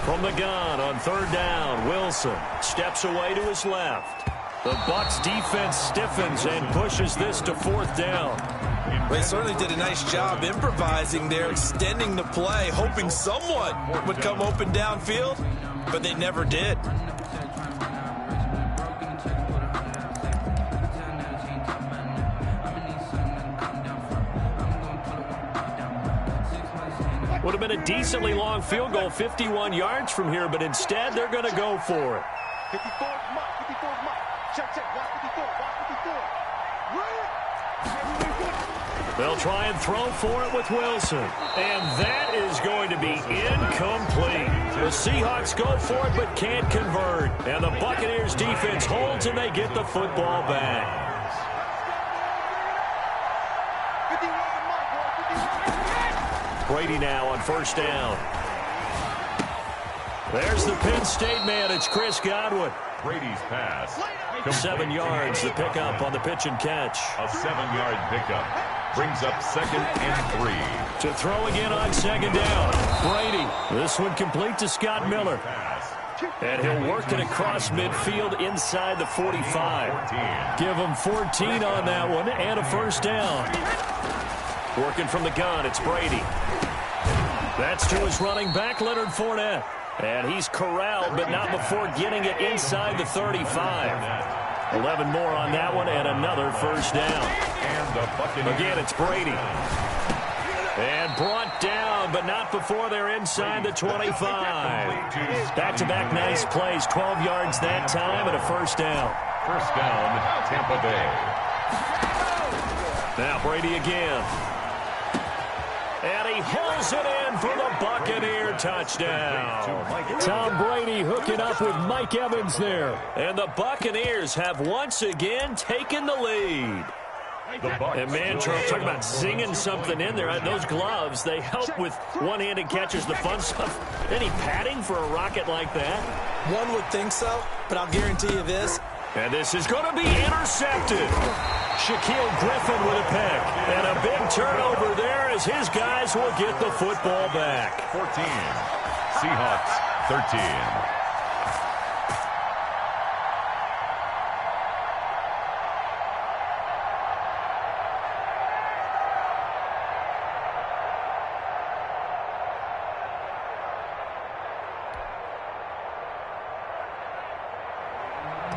From the gun on 3rd down, Wilson steps away to his left. The Bucs defense stiffens and pushes this to 4th down. They certainly did a nice job improvising there, extending the play, hoping someone would come open downfield, but they never did. Would have been a decently long field goal, 51 yards from here, but instead they're going to go for it. 54 mark, 54 mark. Check, watch 54, watch 54. They'll try and throw for it with Wilson. And that is going to be incomplete. The Seahawks go for it but can't convert. And the Buccaneers defense holds and they get the football back. Brady now on 1st down. There's the Penn State man. It's Chris Godwin. Brady's pass. 7 yards, the pickup on the pitch and catch. A 7-yard pickup brings up 2nd and 3. To throw again on 2nd down. Brady. This one complete to Scott Miller. And he'll work it across midfield inside the 45. Give him 14 on that one and a first down. Working from the gun, it's Brady. That's to his running back, Leonard Fournette. And he's corralled, but not before getting it inside the 35. 11 more on that one and another first down. Again, it's Brady. And brought down, but not before they're inside the 25. Back-to-back nice plays, 12 yards that time and a first down. First down, Tampa Bay. Now Brady again. And he hauls it in for the Buccaneer touchdown. Tom Brady hooking up with Mike Evans there. And the Buccaneers have once again taken the lead. And man, Charles, talking about zinging something in there. Those gloves, they help with one-handed catches, the fun stuff. Any padding for a rocket like that? One would think so, but I'll guarantee you this. And this is going to be intercepted. Shaquille Griffin with a pick. And a big turnover there as his guys will get the football back. 14. Seahawks, 13.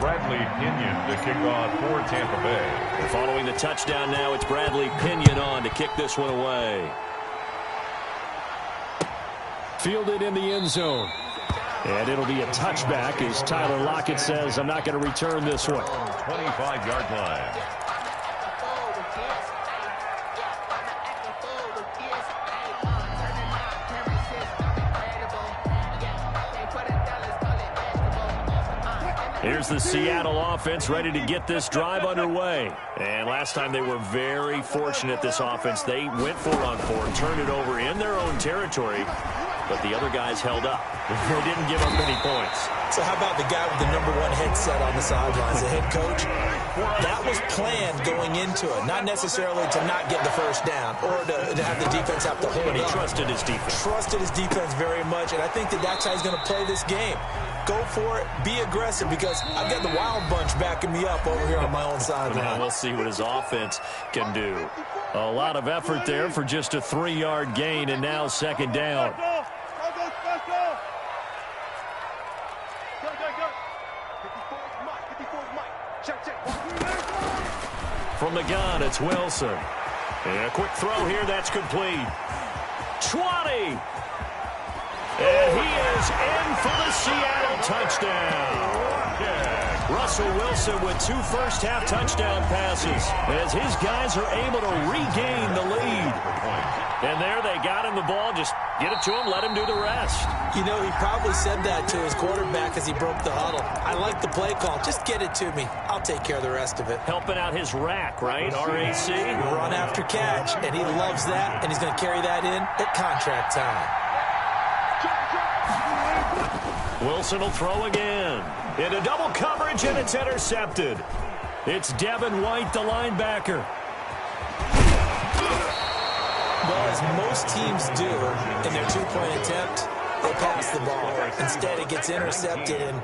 Bradley Pinion to kick off for Tampa Bay. And following the touchdown now, it's Bradley Pinion on to kick this one away. Fielded in the end zone. And it'll be a touchback as Tyler Lockett says, I'm not going to return this one. 25-yard line. Here's the Seattle offense ready to get this drive underway. And last time they were very fortunate, this offense. They went 4-on-4, turned it over in their own territory, but the other guys held up. They didn't give up any points. So how about the guy with the #1 headset on the sidelines, the head coach? That was planned going into it, not necessarily to not get the first down or to have the defense have to hold But he up. trusted his defense. Trusted his defense very much, and I think that's how he's going to play this game. Go for it, be aggressive, because I've got the wild bunch backing me up over here on my own sideline. We'll see what his offense can do. A lot of effort there for just a 3-yard gain, and now second down. From the gun, it's Wilson. And a quick throw here, that's complete. 20! And he is in for the Seattle touchdown. Russell Wilson with 2 first-half touchdown passes as his guys are able to regain the lead. And there they got him the ball. Just get it to him, let him do the rest. You know, he probably said that to his quarterback as he broke the huddle. I like the play call. Just get it to me. I'll take care of the rest of it. Helping out his rack, right? RAC. Run after catch, and he loves that, and he's going to carry that in at contract time. Wilson will throw again. Into double coverage, and it's intercepted. It's Devin White, the linebacker. Well, as most teams do in their 2-point attempt, they pass the ball. Instead, it gets intercepted. And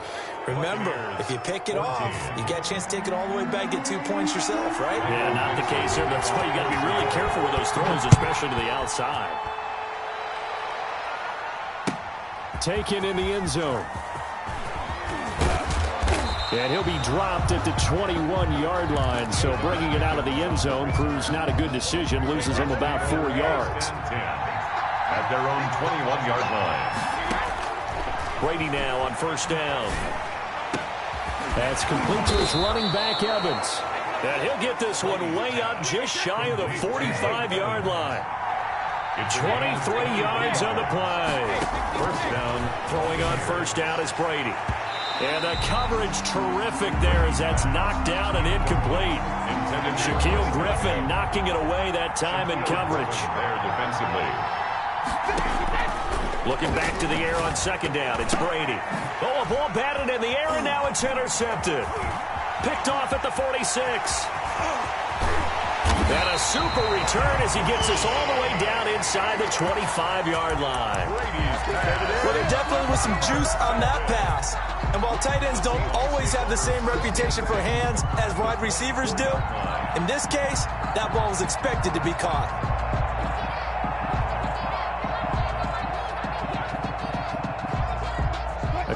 remember, if you pick it off, you got a chance to take it all the way back, get 2 points yourself, right? Yeah, not the case here. That's why you got to be really careful with those throws, especially to the outside. Taken in the end zone. And he'll be dropped at the 21-yard line, so bringing it out of the end zone proves not a good decision, loses him about 4 yards. At their own 21-yard line. Brady now on first down. That's complete to his running back, Evans. And he'll get this one way up just shy of the 45-yard line. 23 yards on the play. First down. Throwing on first down is Brady. And the coverage terrific there as that's knocked down and incomplete. Shaquille Griffin knocking it away that time in coverage. There defensively. Looking back to the air on second down, it's Brady. Oh, a ball batted in the air, and now it's intercepted. Picked off at the 46. And a super return as he gets us all the way down inside the 25-yard line. Well, there definitely was some juice on that pass. And while tight ends don't always have the same reputation for hands as wide receivers do, in this case, that ball was expected to be caught.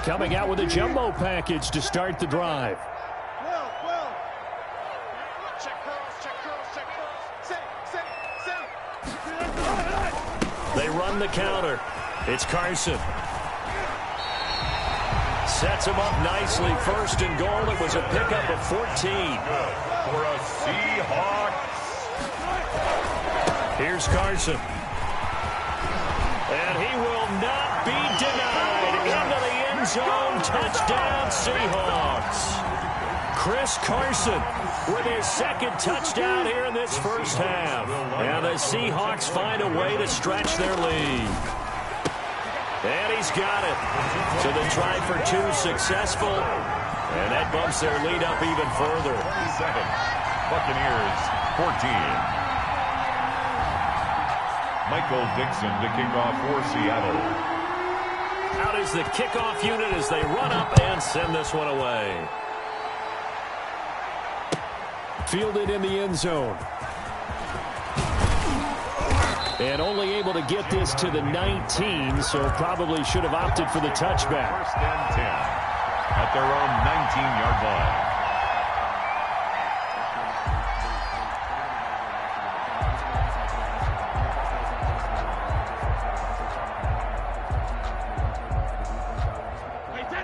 Coming out with a jumbo package to start the drive. They run the counter. It's Carson. Sets him up nicely. First and goal. It was a pickup of 14. For a Seahawks. Here's Carson. And he will not be denied. Into the end zone. Touchdown, Seahawks. Chris Carson with his second touchdown here in this first half. And the Seahawks find a way to stretch their lead. And he's got it. So the try for two successful. And that bumps their lead up even further. 7. Buccaneers 14. Michael Dixon to kick off for Seattle. Out is the kickoff unit as they run up and send this one away. Fielded in the end zone. And only able to get this to the 19, so probably should have opted for the touchback. First and 10 at their own 19-yard line.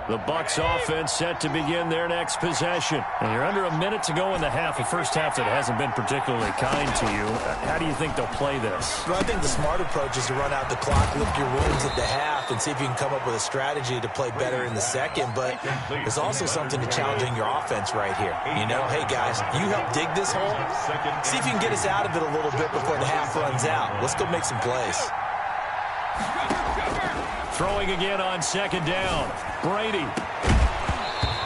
The Bucs offense set to begin their next possession. And you're under a minute to go in the half, a first half that hasn't been particularly kind to you. How do you think they'll play this? Well, I think the smart approach is to run out the clock, lick your wounds at the half, and see if you can come up with a strategy to play better in the second. But there's also something to challenging your offense right here. You know, hey, guys, you help dig this hole. See if you can get us out of it a little bit before the half runs out. Let's go make some plays. Throwing again on second down. Brady.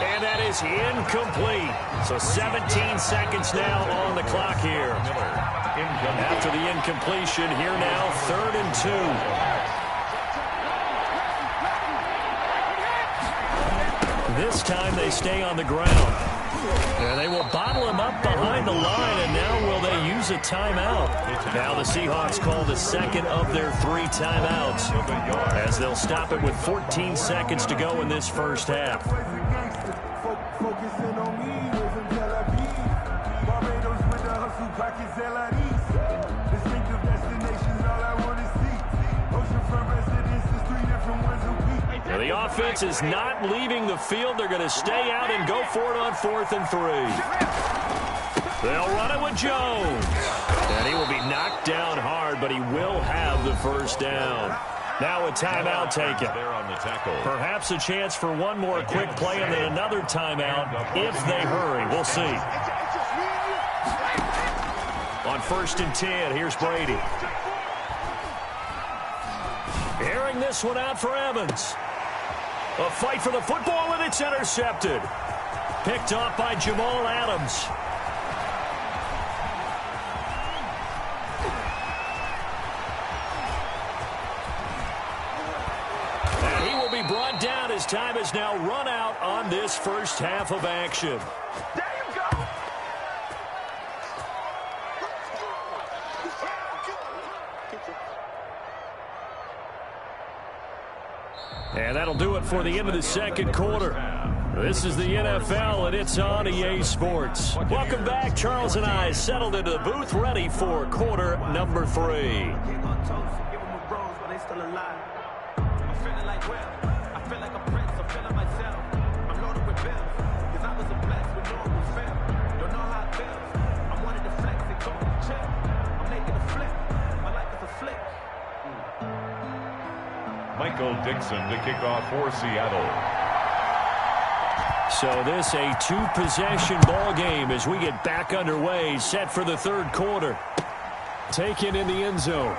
And that is incomplete. So 17 seconds now on the clock here. After the incompletion, here now, 3rd and 2. This time they stay on the ground. And they will bottle him up behind the line, and now will they use a timeout? Now the Seahawks call the second of their 3 timeouts as they'll stop it with 14 seconds to go in this first half. The offense is not leaving the field. They're going to stay out and go for it on 4th and 3. They'll run it with Jones. And he will be knocked down hard, but he will have the first down. Now a timeout taken. Perhaps a chance for one more quick play and then another timeout if they hurry. We'll see. On 1st and 10, here's Brady. Airing this one out for Evans. A fight for the football, and it's intercepted. Picked off by Jamal Adams. And he will be brought down as time is now run out on this first half of action. There you go. And that'll do it for the end of the second quarter. This is the NFL, and it's on EA Sports. Welcome back. Charles and I settled into the booth, ready for quarter number 3. Michael Dixon to kick off for Seattle. So this a 2-possession ball game as we get back underway, set for the 3rd quarter. Taken in the end zone.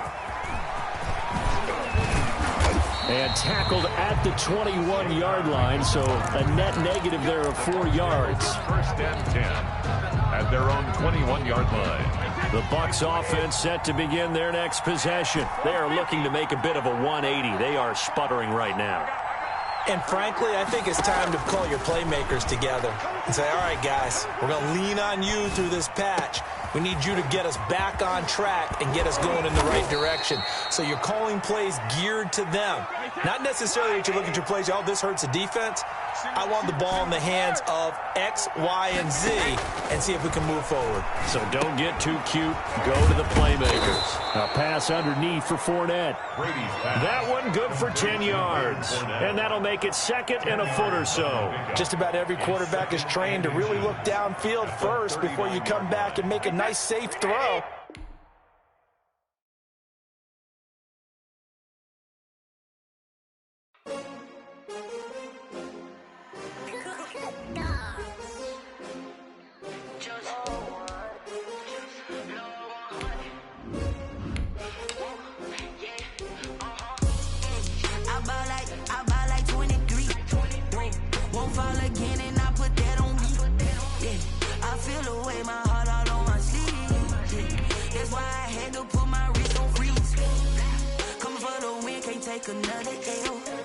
And tackled at the 21-yard line, so a net negative there of 4 yards. First and 10 at their own 21-yard line. The Bucs offense set to begin their next possession. They are looking to make a bit of a 180. They are sputtering right now. And frankly, I think it's time to call your playmakers together and say, all right, guys, we're going to lean on you through this patch. We need you to get us back on track and get us going in the right direction. So you're calling plays geared to them. Not necessarily that you look at your plays, oh, this hurts the defense. I want the ball in the hands of X, Y, and Z and see if we can move forward. So don't get too cute. Go to the playmakers. A pass underneath for Fournette. That one good for 10 yards. And that'll make it 2nd and a foot or so. Just about every quarterback is trained to really look downfield first before you come back and make a nice, safe throw. I buy like 23. Won't fall again and I put that on me. Yeah, I feel the way my heart all on my sleeve. Yeah, that's why I had to put my wrist on freeze. Coming for the win, can't take another L.